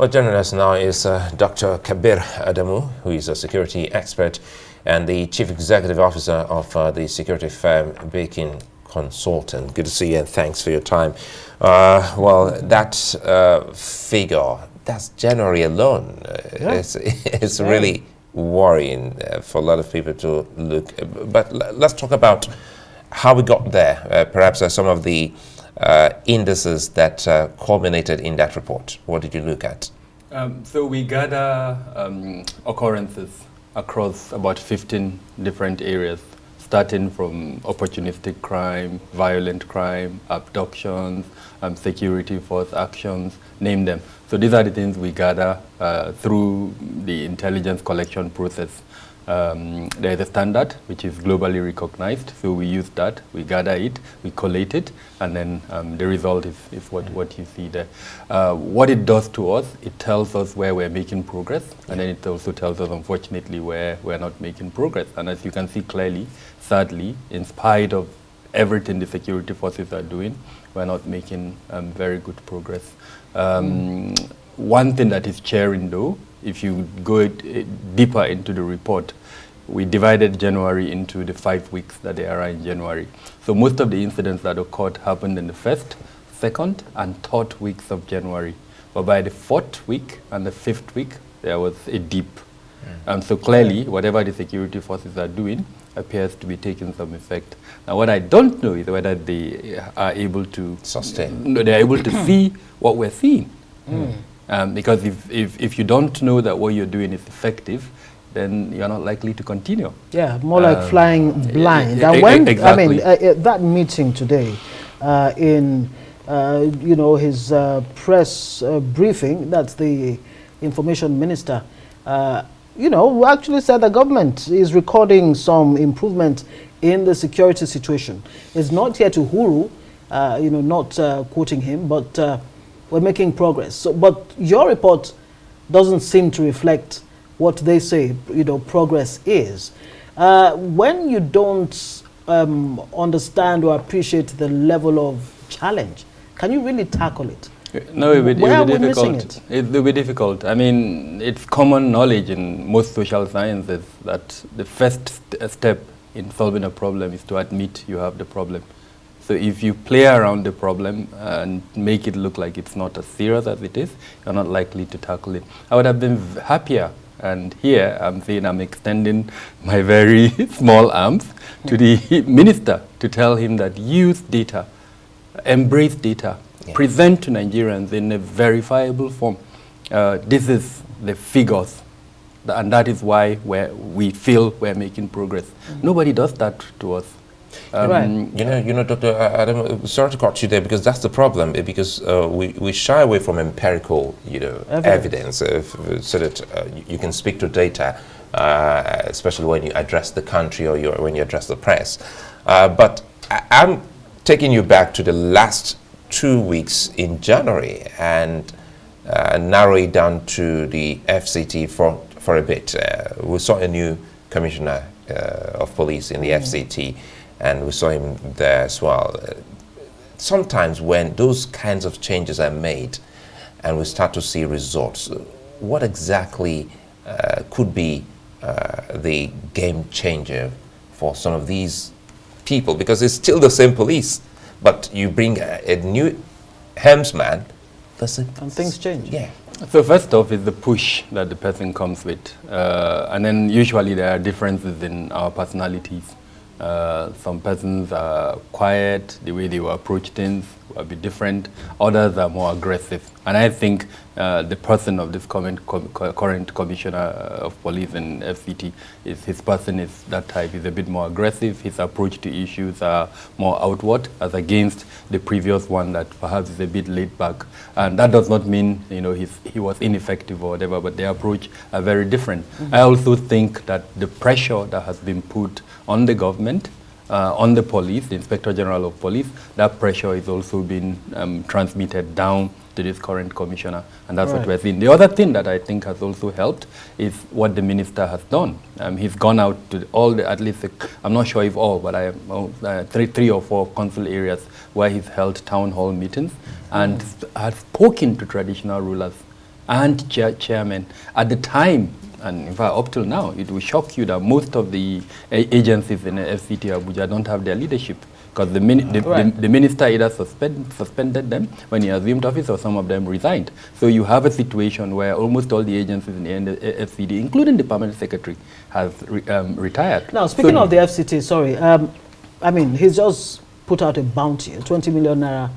Well, joining us now is Dr. Kabir Adamu, who is a security expert and the Chief Executive Officer of the security firm Baking Consultant. Good to see you and thanks for your time. Well, that figure, that's January alone. It's really worrying for a lot of people to look. But let's talk about how we got there. Perhaps some of the indices that culminated in that report. What did you look at? So we gather occurrences across about 15 different areas, starting from opportunistic crime, violent crime, abductions, security force actions, name them. So these are the things we gather through the intelligence collection process. There is a standard which is globally recognized, so we use that, we gather it, we collate it, and then the result is what you see there. What it does to us, it tells us where we're making progress, and then it also tells us, unfortunately, where we're not making progress. And as you can see clearly, sadly, in spite of everything the security forces are doing, we're not making very good progress. One thing that is cheering, though, if you go deeper into the report, we divided January into the 5 weeks that there are in January. So most of the incidents that occurred happened in the first, second, and third weeks of January. But by the fourth week and the fifth week, there was a dip. So clearly, whatever the security forces are doing appears to be taking some effect. Now, what I don't know is whether they are able to sustain. No, they're able to see what we're seeing. Because if you don't know that what you're doing is effective, then you're not likely to continue. Yeah, more like flying blind. And when, exactly. I mean, that meeting today, in his press briefing, that's the information minister, who actually said the government is recording some improvement in the security situation. It's not here to huru, not quoting him, but we're making progress. So, but your report doesn't seem to reflect what they say, progress is. When you don't understand or appreciate the level of challenge, can you really tackle it? No, it will be difficult. It will be difficult. I mean, it's common knowledge in most social sciences that the first step in solving a problem is to admit you have the problem. So if you play around the problem and make it look like it's not as serious as it is, you're not likely to tackle it. I would have been happier, and here I'm saying I'm extending my very small arms to the minister to tell him that use data, embrace data, present to Nigerians in a verifiable form. This is the figures, and that is why we feel we're making progress. Nobody does that to us. Dr. Adamu, sorry to cut you there, because that's the problem, because we shy away from empirical, evidence so that you can speak to data, especially when you address the country or when you address the press. But I'm taking you back to the last 2 weeks in January and narrow it down to the FCT for a bit. We saw a new commissioner of police in the FCT, and we saw him there as well. Sometimes when those kinds of changes are made and we start to see results, what exactly could be the game changer for some of these people? Because it's still the same police, but you bring a new helmsman, and things change. Yeah. So first off is the push that the person comes with. And then usually there are differences in our personalities. Some persons are quiet, the way they will approach things will be different. Others are more aggressive. And I think the person of this current commissioner of police in FCT, his person is that type. He's a bit more aggressive. His approach to issues are more outward as against the previous one that perhaps is a bit laid back. And that does not mean he was ineffective or whatever, but their approach are very different. I also think that the pressure that has been put on the government, on the police, the Inspector General of Police, that pressure is also being transmitted down to this current commissioner, and that's what we're seeing. The other thing that I think has also helped is what the minister has done. He's gone out to all the, at least, I'm not sure if all, but three or four council areas where he's held town hall meetings and has spoken to traditional rulers and chairmen. At the time, and in fact up till now, it will shock you that most of the agencies in the FCT Abuja don't have their leadership. Because the minister either suspended them when he assumed office, or some of them resigned. So you have a situation where almost all the agencies in the FCT, including the permanent secretary, has retired. Now, speaking of the FCT, sorry, I mean, he's just put out a bounty, a 20 million naira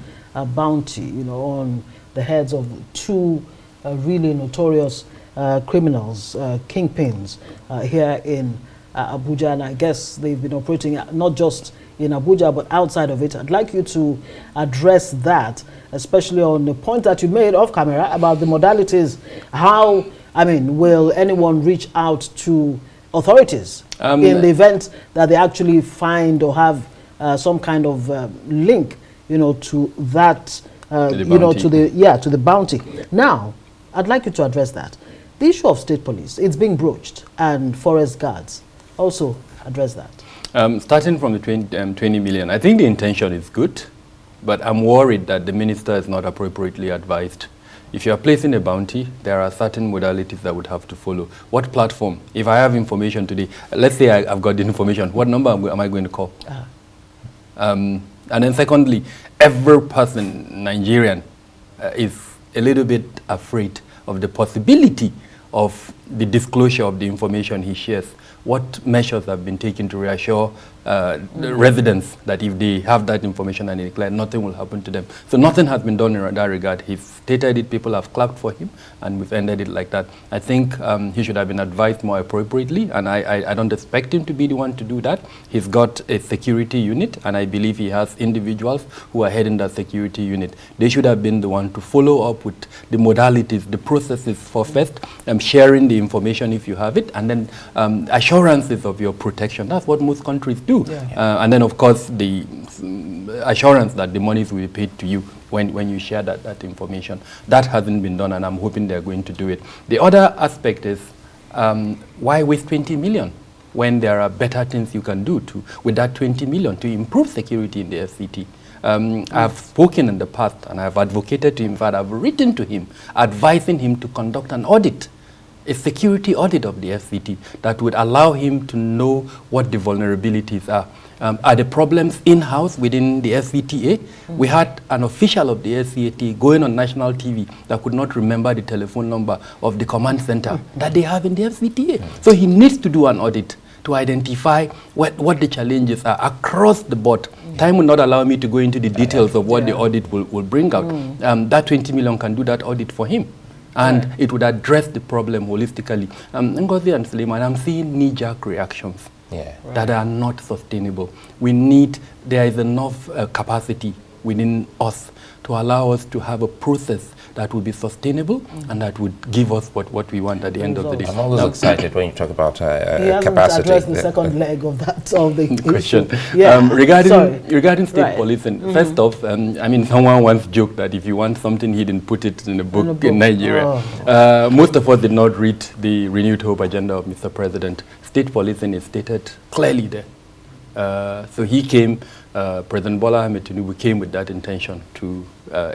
bounty, you know, on the heads of two really notorious criminals, kingpins here in Abuja, and I guess they've been operating not just in Abuja but outside of it. I'd like you to address that, especially on the point that you made off camera about the modalities. How, I mean, will anyone reach out to authorities in the event that they actually find or have some kind of link, you know, to that, you know, to the bounty? Now, I'd like you to address that. The issue of state police, it's being broached, and forest guards also address that. Starting from the 20 million, I think the intention is good, but I'm worried that the minister is not appropriately advised. If you are placing a bounty, there are certain modalities that would have to follow. What platform? If I have information today, let's say I've got the information, what number am I going to call? And then secondly, every person, Nigerian, is a little bit afraid of the possibility of the disclosure of the information he shares. What measures have been taken to reassure the residents that if they have that information and they declare, nothing will happen to them? So nothing has been done in that regard. He stated it, people have clapped for him, and we've ended it like that. I think he should have been advised more appropriately, and I don't expect him to be the one to do that. He's got a security unit, and I believe he has individuals who are heading that security unit. They should have been the one to follow up with the modalities, the processes for first sharing the information if you have it, and then assurances of your protection. That's what most countries do. And then, of course, the assurance that the monies will be paid to you when you share that information. That hasn't been done, and I'm hoping they're going to do it. The other aspect is, why waste 20 million when there are better things you can do with that 20 million to improve security in the FCT? I've spoken in the past, and I've advocated to him, that I've written to him, advising him to conduct an audit, a security audit of the FCT that would allow him to know what the vulnerabilities are. Are the problems in-house within the FCTA? We had an official of the FCTA going on national TV that could not remember the telephone number of the command center that they have in the FCTA. So he needs to do an audit to identify what the challenges are across the board. Time will not allow me to go into the details of what the audit will bring out. That 20 million can do that audit for him. And it would address the problem holistically. Ngozi and Suleiman, I'm seeing knee-jerk reactions that are not sustainable. There is enough capacity within us to allow us to have a process that would be sustainable and that would give us what we want at the end of the day. I'm always excited when you talk about capacity. He hasn't addressed the second leg of the question. Issue. Regarding state policing, first off, I mean, someone once joked that if you want something hidden, put it in a book in Nigeria. Most of us did not read the renewed hope agenda of Mr. President. State policing is stated clearly there. So he came, President Bola Ahmed Tinubu came with that intention to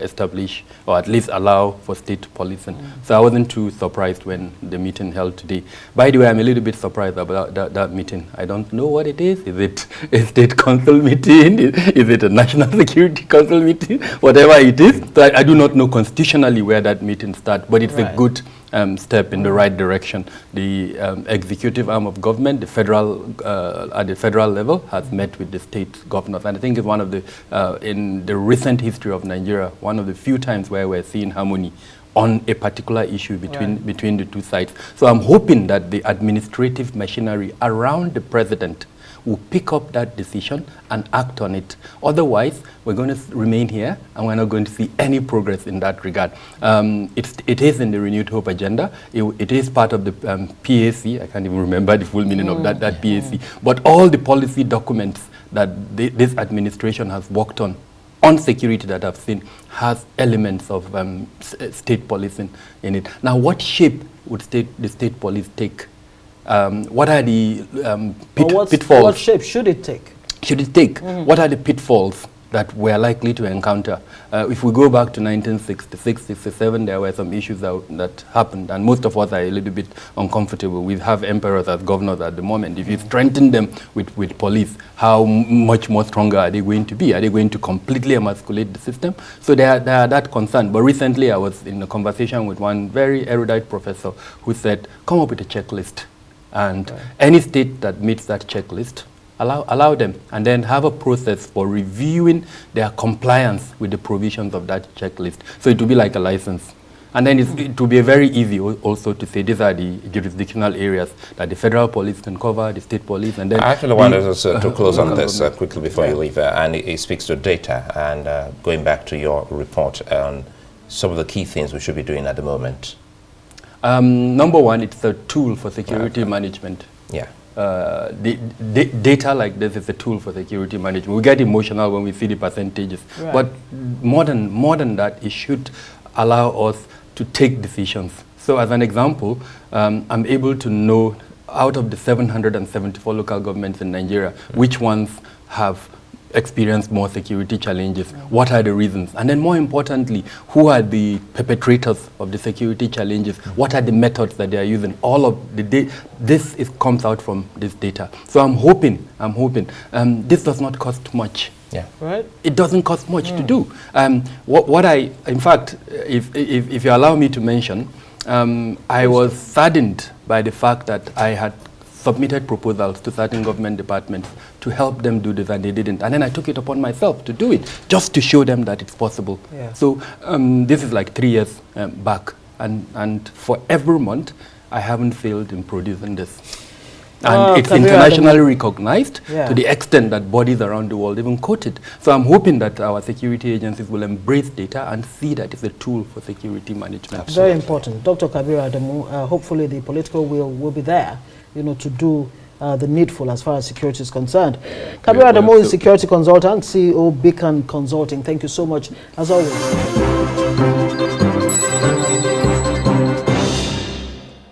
establish or at least allow for state policing. So I wasn't too surprised when the meeting held today. By the way, I'm a little bit surprised about that meeting. I don't know what it is. Is it a state council meeting? Is it a national security council meeting? Whatever it is. So I do not know constitutionally where that meeting starts, but it's a good step in the right direction. The executive arm of government, the federal, at the federal level, has met with the state governors. And I think it's one of the, in the recent history of Nigeria, one of the few times where we're seeing harmony on a particular issue between the two sides. So I'm hoping that the administrative machinery around the president will pick up that decision and act on it. Otherwise, we're going to remain here and we're not going to see any progress in that regard. It is in the Renewed Hope agenda. It is part of the PAC. I can't even remember the full meaning of that PAC. But all the policy documents that this administration has worked on security that I've seen has elements of state policing in it. Now, what shape would the state police take? What are the pitfalls? What shape should it take? What are the pitfalls that we're likely to encounter. If we go back to 1966, 67, there were some issues that happened, and most of us are a little bit uncomfortable. We have emperors as governors at the moment. If you strengthen them with police, how much more stronger are they going to be? Are they going to completely emasculate the system? So they are that concern. But recently I was in a conversation with one very erudite professor who said, come up with a checklist. And any state that meets that checklist, allow them, and then have a process for reviewing their compliance with the provisions of that checklist. So it will be like a license. And then it will be very easy also to say these are the jurisdictional areas that the federal police can cover, the state police, and then... I actually wanted us to close on this quickly before you leave, and it speaks to data, and going back to your report on some of the key things we should be doing at the moment. Number one, it's a tool for security management. Yeah. Data like this is a tool for security management. We get emotional when we see the percentages, but more than that, it should allow us to take decisions. So as an example, I'm able to know out of the 774 local governments in Nigeria, which ones have experienced more security challenges, what are the reasons, and then more importantly, who are the perpetrators of the security challenges, what are the methods that they are using. All of this comes out from this data. So I'm hoping this does not cost much. Yeah. Right. It doesn't cost much to do. In fact, if you allow me to mention, I was saddened by the fact that I had submitted proposals to certain government departments to help them do this, and they didn't. And then I took it upon myself to do it, just to show them that it's possible. Yeah. So this is like 3 years back, and for every month, I haven't failed in producing this. And it's internationally recognized to the extent that bodies around the world even quote it. So I'm hoping that our security agencies will embrace data and see that it's a tool for security management. Absolutely. Very important. Dr. Kabir Adamu, hopefully the political will be there, to do the needful as far as security is concerned. Kabir Adamu is security consultant, CEO Beacon Consulting. Thank you so much, as always.